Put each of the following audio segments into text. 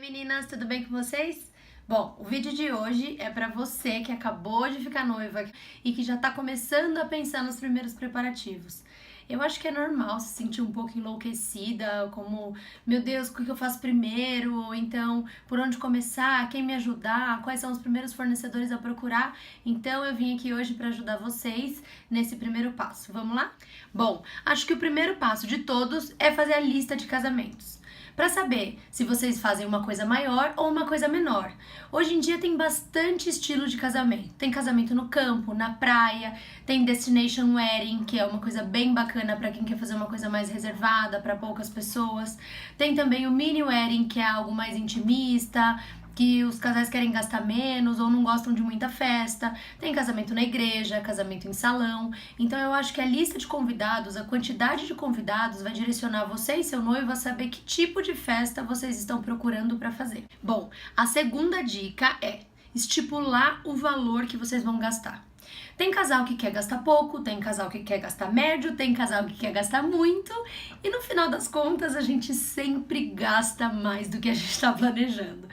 Meninas, tudo bem com vocês? Bom, o vídeo de hoje é pra você que acabou de ficar noiva e que já tá começando a pensar nos primeiros preparativos. Eu acho que é normal se sentir um pouco enlouquecida, como, meu Deus, o que eu faço primeiro? Ou então, por onde começar? Quem me ajudar? Quais são os primeiros fornecedores a procurar? Então, eu vim aqui hoje para ajudar vocês nesse primeiro passo. Vamos lá? Bom, acho que o primeiro passo de todos é fazer a lista de casamentos, para saber se vocês fazem uma coisa maior ou uma coisa menor. Hoje em dia tem bastante estilo de casamento. Tem casamento no campo, na praia, tem destination wedding, que é uma coisa bem bacana para quem quer fazer uma coisa mais reservada para poucas pessoas. Tem também o mini wedding, que é algo mais intimista, que os casais querem gastar menos ou não gostam de muita festa. Tem casamento na igreja, casamento em salão. Então eu acho que a lista de convidados, a quantidade de convidados vai direcionar você e seu noivo a saber que tipo de festa vocês estão procurando para fazer. Bom, a segunda dica é estipular o valor que vocês vão gastar. Tem casal que quer gastar pouco, tem casal que quer gastar médio, tem casal que quer gastar muito, e no final das contas a gente sempre gasta mais do que a gente está planejando.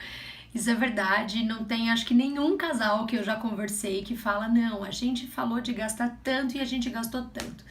Isso é verdade, não tem acho que nenhum casal que eu já conversei que fala, não, a gente falou de gastar tanto e a gente gastou tanto.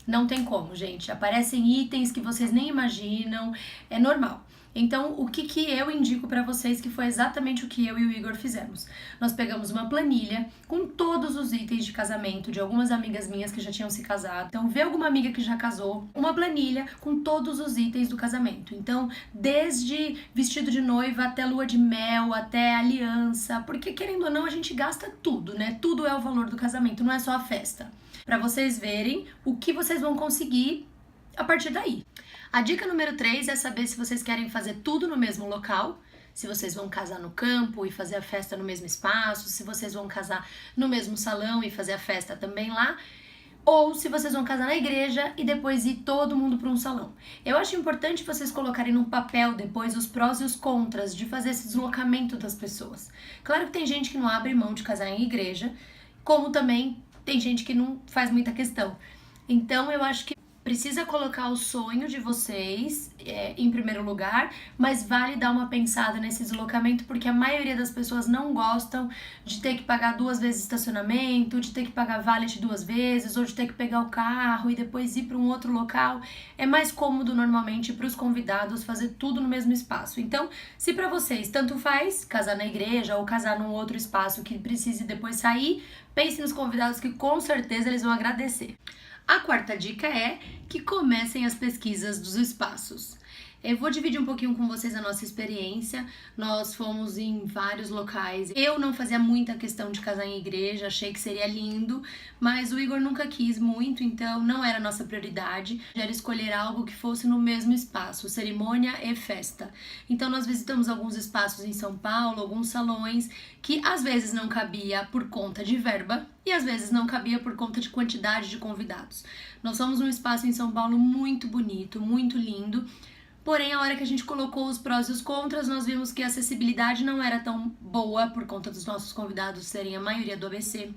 Não tem como, gente, aparecem itens que vocês nem imaginam, é normal. Então, o que eu indico pra vocês, que foi exatamente o que eu e o Igor fizemos. Nós pegamos uma planilha com todos os itens de casamento de algumas amigas minhas que já tinham se casado. Então, vê alguma amiga que já casou, uma planilha com todos os itens do casamento. Então, desde vestido de noiva até lua de mel, até aliança, porque querendo ou não, a gente gasta tudo, né? Tudo é o valor do casamento, não é só a festa. Pra vocês verem o que vocês vão conseguir a partir daí. A dica número 3 é saber se vocês querem fazer tudo no mesmo local, se vocês vão casar no campo e fazer a festa no mesmo espaço, se vocês vão casar no mesmo salão e fazer a festa também lá, ou se vocês vão casar na igreja e depois ir todo mundo para um salão. Eu acho importante vocês colocarem no papel depois os prós e os contras de fazer esse deslocamento das pessoas. Claro que tem gente que não abre mão de casar em igreja, como também tem gente que não faz muita questão. Então eu acho que precisa colocar o sonho de vocês em primeiro lugar, mas vale dar uma pensada nesse deslocamento, porque a maioria das pessoas não gostam de ter que pagar 2 vezes estacionamento, de ter que pagar valet 2 vezes, ou de ter que pegar o carro e depois ir para um outro local. É mais cômodo normalmente para os convidados fazer tudo no mesmo espaço. Então, se para vocês tanto faz casar na igreja ou casar num outro espaço que precise depois sair, pense nos convidados que com certeza eles vão agradecer. A quarta dica é que comecem as pesquisas dos espaços. Eu vou dividir um pouquinho com vocês a nossa experiência. Nós fomos em vários locais. Eu não fazia muita questão de casar em igreja, achei que seria lindo, mas o Igor nunca quis muito, então não era a nossa prioridade. Era escolher algo que fosse no mesmo espaço, cerimônia e festa. Então nós visitamos alguns espaços em São Paulo, alguns salões que às vezes não cabia por conta de verba e às vezes não cabia por conta de quantidade de convidados. Nós fomos num espaço em São Paulo muito bonito, muito lindo. Porém, a hora que a gente colocou os prós e os contras, nós vimos que a acessibilidade não era tão boa por conta dos nossos convidados serem a maioria do ABC.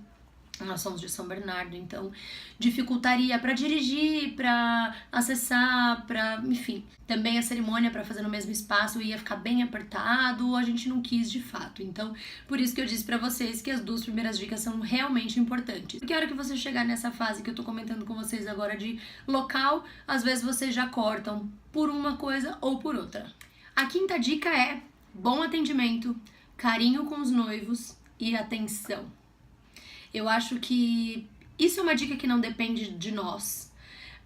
Nós somos de São Bernardo, então dificultaria para dirigir, para acessar, enfim. Também a cerimônia para fazer no mesmo espaço ia ficar bem apertado, a gente não quis de fato. Então, por isso que eu disse para vocês que as 2 primeiras dicas são realmente importantes. Porque a hora que você chegar nessa fase que eu tô comentando com vocês agora de local, às vezes vocês já cortam por uma coisa ou por outra. A quinta dica é bom atendimento, carinho com os noivos e atenção. Eu acho que isso é uma dica que não depende de nós,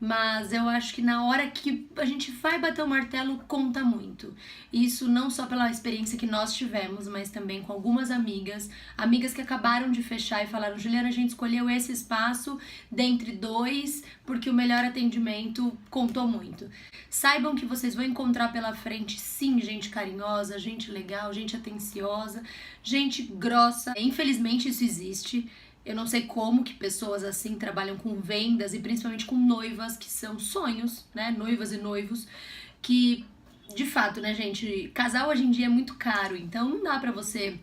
mas eu acho que na hora que a gente vai bater o martelo conta muito. Isso não só pela experiência que nós tivemos, mas também com algumas amigas que acabaram de fechar e falaram: Juliana, a gente escolheu esse espaço dentre 2 porque o melhor atendimento contou muito. Saibam que vocês vão encontrar pela frente, sim, gente carinhosa, gente legal, gente atenciosa, gente grossa. Infelizmente isso existe. Eu não sei como que pessoas assim trabalham com vendas e principalmente com noivas, que são sonhos, né? Noivas e noivos, que de fato, né, gente, casal hoje em dia é muito caro, então não dá pra você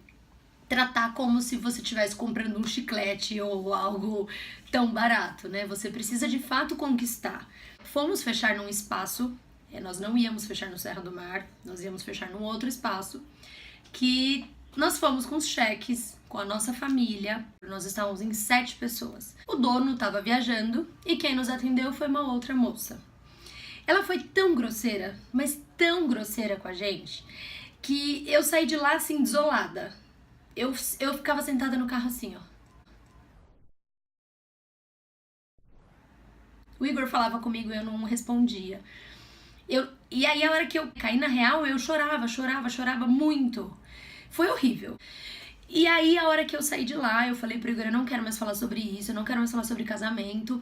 tratar como se você estivesse comprando um chiclete ou algo tão barato, né? Você precisa de fato conquistar. Fomos fechar num espaço Nós não íamos fechar no Serra do Mar, nós íamos fechar num outro espaço, que nós fomos com os cheques, com a nossa família, nós estávamos em 7 pessoas. O dono estava viajando e quem nos atendeu foi uma outra moça. Ela foi tão grosseira, mas tão grosseira com a gente, que eu saí de lá assim, desolada. Eu ficava sentada no carro assim, ó. O Igor falava comigo e eu não respondia. E aí a hora que eu caí na real, eu chorava muito. Foi horrível. E aí a hora que eu saí de lá, eu falei pro Igor, eu não quero mais falar sobre isso, eu não quero mais falar sobre casamento.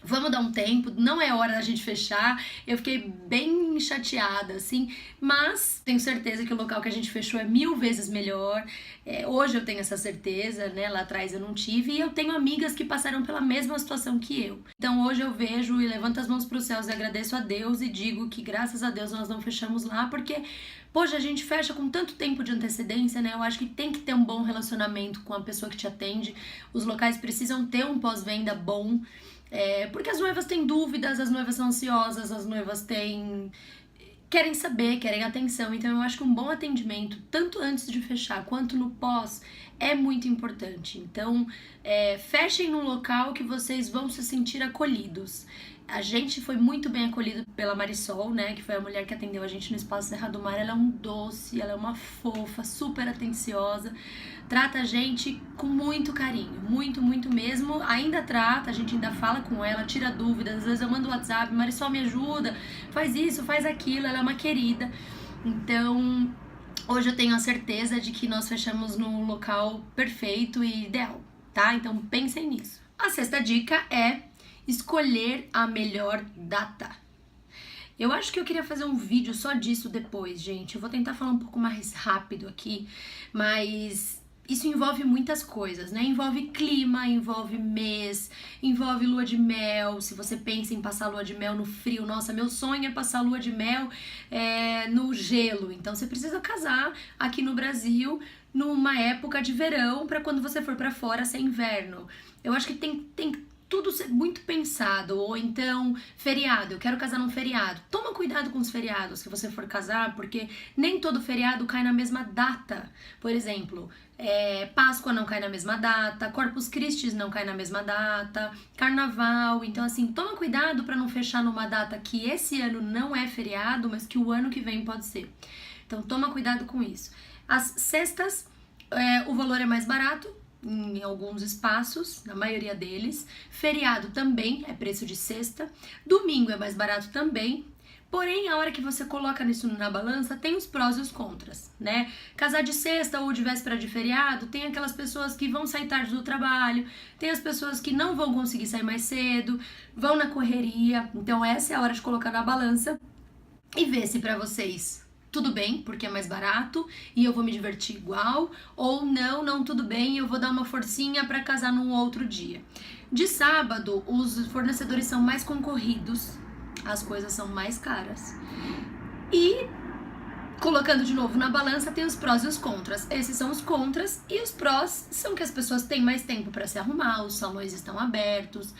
Vamos dar um tempo, não é hora da gente fechar. Eu fiquei bem chateada, assim, mas tenho certeza que o local que a gente fechou é 1000 vezes melhor. Hoje eu tenho essa certeza, né? Lá atrás eu não tive, e eu tenho amigas que passaram pela mesma situação que eu. Então hoje eu vejo e levanto as mãos para os céus e agradeço a Deus e digo que graças a Deus nós não fechamos lá, porque, poxa, a gente fecha com tanto tempo de antecedência, né? Eu acho que tem que ter um bom relacionamento com a pessoa que te atende. Os locais precisam ter um pós-venda bom. Porque as noivas têm dúvidas, as noivas são ansiosas, as noivas querem saber, querem atenção. Então eu acho que um bom atendimento, tanto antes de fechar quanto no pós, é muito importante. Então fechem num local que vocês vão se sentir acolhidos. A gente foi muito bem acolhido pela Marisol, né, que foi a mulher que atendeu a gente no Espaço Serra do Mar. Ela é um doce, ela é uma fofa, super atenciosa, trata a gente com muito carinho, muito mesmo. Ainda trata, a gente ainda fala com ela, tira dúvidas, às vezes eu mando WhatsApp, Marisol me ajuda, faz isso, faz aquilo, ela é uma querida. Então, hoje eu tenho a certeza de que nós fechamos num local perfeito e ideal, tá? Então pensem nisso. A sexta dica é escolher a melhor data. Eu acho que eu queria fazer um vídeo só disso depois, gente. Eu vou tentar falar um pouco mais rápido aqui, mas isso envolve muitas coisas, né? Envolve clima, envolve mês, envolve lua de mel. Se você pensa em passar lua de mel no frio, nossa, meu sonho é passar lua de mel no gelo. Então você precisa casar aqui no Brasil numa época de verão, para quando você for para fora ser inverno. Eu acho que tem tudo muito pensado. Ou então, feriado, eu quero casar num feriado. Toma cuidado com os feriados que você for casar, porque nem todo feriado cai na mesma data. Por exemplo, Páscoa não cai na mesma data, Corpus Christi não cai na mesma data, Carnaval. Então, assim, toma cuidado para não fechar numa data que esse ano não é feriado, mas que o ano que vem pode ser. Então, toma cuidado com isso. As sextas, o valor é mais barato em alguns espaços, na maioria deles. Feriado também é preço de sexta. Domingo é mais barato também. Porém, a hora que você coloca isso na balança, tem os prós e os contras, né? Casar de sexta ou de véspera de feriado, tem aquelas pessoas que vão sair tarde do trabalho, tem as pessoas que não vão conseguir sair mais cedo, vão na correria. Então essa é a hora de colocar na balança e ver se pra vocês tudo bem, porque é mais barato e eu vou me divertir igual, ou não tudo bem, eu vou dar uma forcinha para casar num outro dia. De sábado, os fornecedores são mais concorridos, as coisas são mais caras. E colocando de novo na balança, tem os prós e os contras. Esses são os contras, e os prós são que as pessoas têm mais tempo para se arrumar, os salões estão abertos.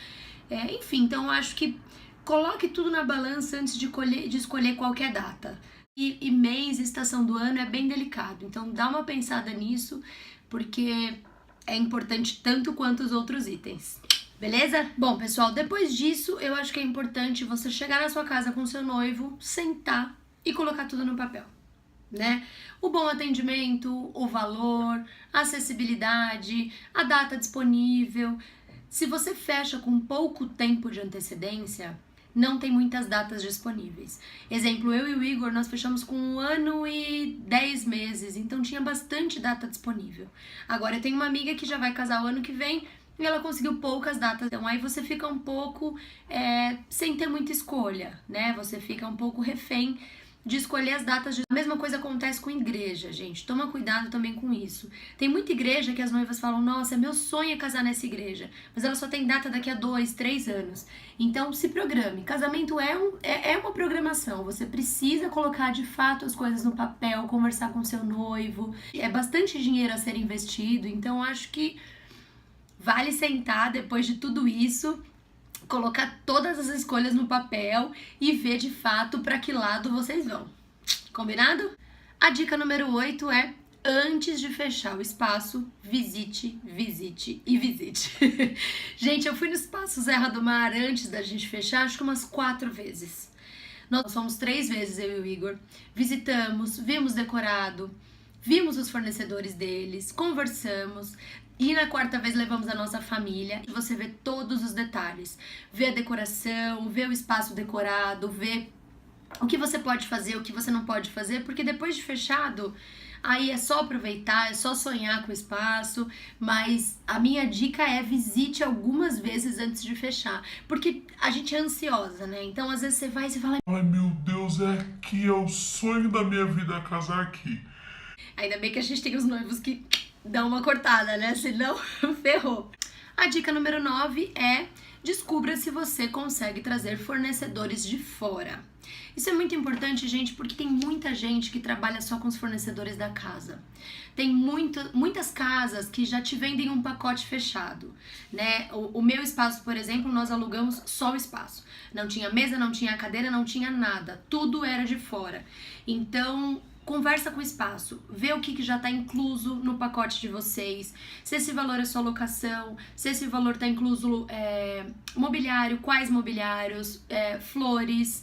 Enfim, então eu acho que coloque tudo na balança antes de escolher qualquer data. E mês, estação do ano é bem delicado, então dá uma pensada nisso, porque é importante tanto quanto os outros itens. Beleza? Bom, pessoal, depois disso, eu acho que é importante você chegar na sua casa com seu noivo, sentar e colocar tudo no papel, né? O bom atendimento, o valor, a acessibilidade, a data disponível. Se você fecha com pouco tempo de antecedência, não tem muitas datas disponíveis. Exemplo, eu e o Igor, nós fechamos com 1 ano e 10 meses, então tinha bastante data disponível. Agora, eu tenho uma amiga que já vai casar o ano que vem e ela conseguiu poucas datas. Então, aí você fica um pouco sem ter muita escolha, né? Você fica um pouco refém de escolher as datas. A mesma coisa acontece com igreja, gente. Toma cuidado também com isso. Tem muita igreja que as noivas falam, nossa, meu sonho é casar nessa igreja, mas ela só tem data daqui a 2, 3 anos. Então se programe. Casamento é uma programação. Você precisa colocar de fato as coisas no papel, conversar com seu noivo. É bastante dinheiro a ser investido, então acho que vale sentar depois de tudo isso, colocar todas as escolhas no papel e ver de fato para que lado vocês vão. Combinado? A dica número 8 é: antes de fechar o espaço, visite, visite e visite. Gente, eu fui no espaço Serra do Mar antes da gente fechar, acho que umas 4 vezes. Nós fomos 3 vezes, eu e o Igor. Visitamos, vimos decorado, vimos os fornecedores deles, conversamos. E na 4ª vez levamos a nossa família. E você vê todos os detalhes. Vê a decoração, vê o espaço decorado, vê o que você pode fazer, o que você não pode fazer. Porque depois de fechado, aí é só aproveitar, é só sonhar com o espaço. Mas a minha dica é: visite algumas vezes antes de fechar. Porque a gente é ansiosa, né? Então às vezes você vai e você fala: ai meu Deus, é aqui, é o sonho da minha vida casar aqui. Ainda bem que a gente tem os noivos que dão uma cortada, né? Senão, ferrou. A dica número 9 é: descubra se você consegue trazer fornecedores de fora. Isso é muito importante, gente, porque tem muita gente que trabalha só com os fornecedores da casa. Tem muitas casas que já te vendem um pacote fechado, né? O meu espaço, por exemplo, nós alugamos só o espaço. Não tinha mesa, não tinha cadeira, não tinha nada. Tudo era de fora. Então, conversa com o espaço, vê o que já está incluso no pacote de vocês, se esse valor é só locação, se esse valor está incluso mobiliário, quais mobiliários, flores,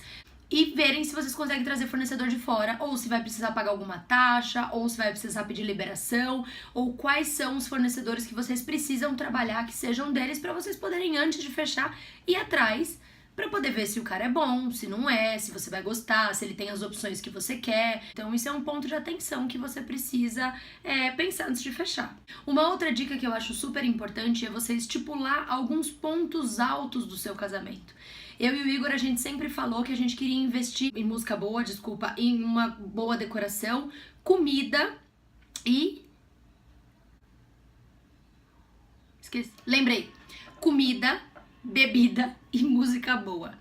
e verem se vocês conseguem trazer fornecedor de fora, ou se vai precisar pagar alguma taxa, ou se vai precisar pedir liberação, ou quais são os fornecedores que vocês precisam trabalhar, que sejam deles, para vocês poderem, antes de fechar, ir atrás, para poder ver se o cara é bom, se não é, se você vai gostar, se ele tem as opções que você quer. Então isso é um ponto de atenção que você precisa pensar antes de fechar. Uma outra dica que eu acho super importante é você estipular alguns pontos altos do seu casamento. Eu e o Igor, a gente sempre falou que a gente queria investir em música boa, em uma boa decoração, comida e... esqueci. Lembrei. Comida, bebida e música boa.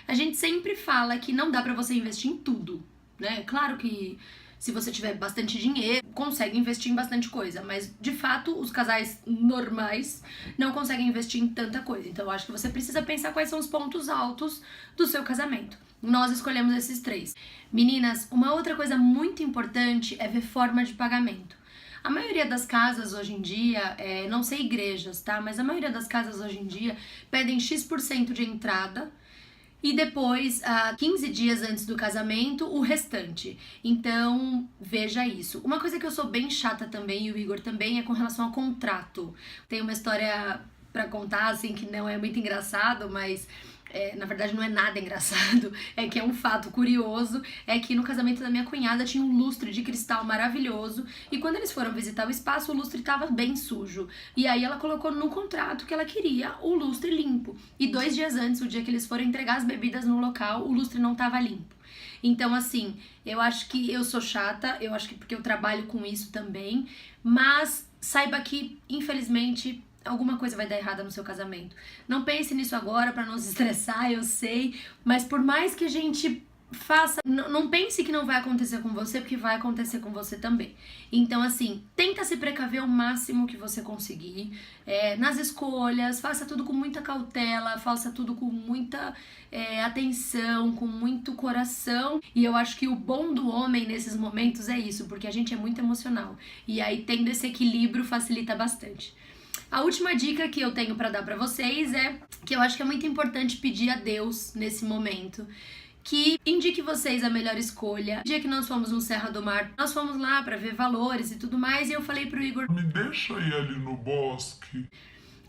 A gente sempre fala que não dá pra você investir em tudo, né? Claro que se você tiver bastante dinheiro, consegue investir em bastante coisa, mas de fato os casais normais não conseguem investir em tanta coisa. Então eu acho que você precisa pensar quais são os pontos altos do seu casamento. Nós escolhemos esses 3. Meninas, uma outra coisa muito importante é ver forma de pagamento. A maioria das casas hoje em dia, não sei igrejas, tá? Mas a maioria das casas hoje em dia pedem X% de entrada e depois, 15 dias antes do casamento, o restante. Então, veja isso. Uma coisa que eu sou bem chata também, e o Igor também, é com relação ao contrato. Tem uma história pra contar, assim, que não é muito engraçado, mas... na verdade não é nada engraçado, é que é um fato curioso, é que no casamento da minha cunhada tinha um lustre de cristal maravilhoso e quando eles foram visitar o espaço, o lustre estava bem sujo. E aí ela colocou no contrato que ela queria o lustre limpo. E 2 dias antes, o dia que eles foram entregar as bebidas no local, o lustre não estava limpo. Então, assim, eu acho que eu sou chata, eu acho que porque eu trabalho com isso também, mas saiba que, infelizmente, alguma coisa vai dar errada no seu casamento. Não pense nisso agora pra não se estressar, eu sei, mas por mais que a gente faça, não pense que não vai acontecer com você, porque vai acontecer com você também. Então, assim, tenta se precaver o máximo que você conseguir, nas escolhas, faça tudo com muita cautela, faça tudo com muita atenção, com muito coração. E eu acho que o bom do homem nesses momentos é isso, porque a gente é muito emocional. E aí, tendo esse equilíbrio, facilita bastante. A última dica que eu tenho pra dar pra vocês é que eu acho que é muito importante pedir a Deus nesse momento que indique vocês a melhor escolha. No dia que nós fomos no Serra do Mar, nós fomos lá pra ver valores e tudo mais, e eu falei pro Igor: me deixa ir ali no bosque.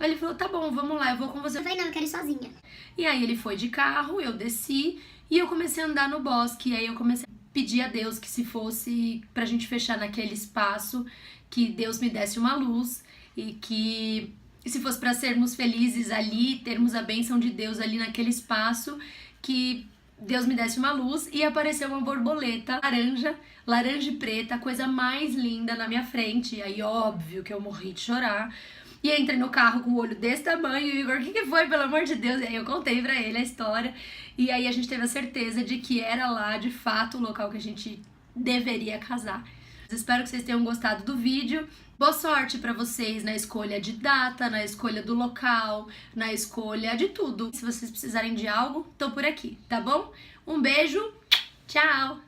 Ele falou: tá bom, vamos lá, eu vou com você. Eu falei: não, eu quero ir sozinha. E aí ele foi de carro, eu desci e eu comecei a andar no bosque. E aí eu comecei a pedir a Deus que, se fosse pra gente fechar naquele espaço, que Deus me desse uma luz. E que, se fosse para sermos felizes ali, termos a bênção de Deus ali naquele espaço, que Deus me desse uma luz. E apareceu uma borboleta laranja e preta, a coisa mais linda na minha frente. E aí, óbvio que eu morri de chorar. E entrei no carro com o olho desse tamanho. E o Igor: o que foi, pelo amor de Deus? E aí eu contei pra ele a história. E aí a gente teve a certeza de que era lá, de fato, o local que a gente deveria casar. Espero que vocês tenham gostado do vídeo. Boa sorte pra vocês na escolha de data, na escolha do local, na escolha de tudo. Se vocês precisarem de algo, tô por aqui, tá bom? Um beijo, tchau!